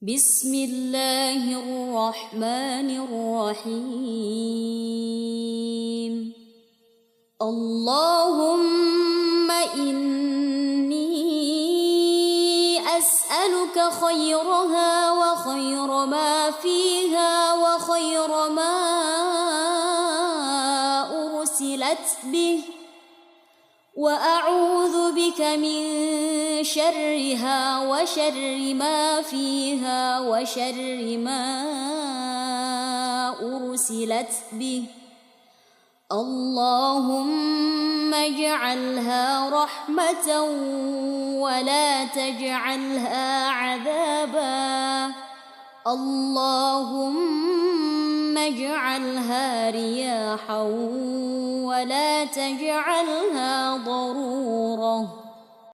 بسم الله الرحمن الرحيم. اللهم إني أسألك خيرها وخير ما فيها وخير ما أرسلت به، وأعوذ بك من شرها وشر ما فيها وشر ما أرسلت به. اللهم اجعلها رحمة ولا تجعلها عذابا. اللهم اجعلها رياحا ولا تجعلها ضرورا.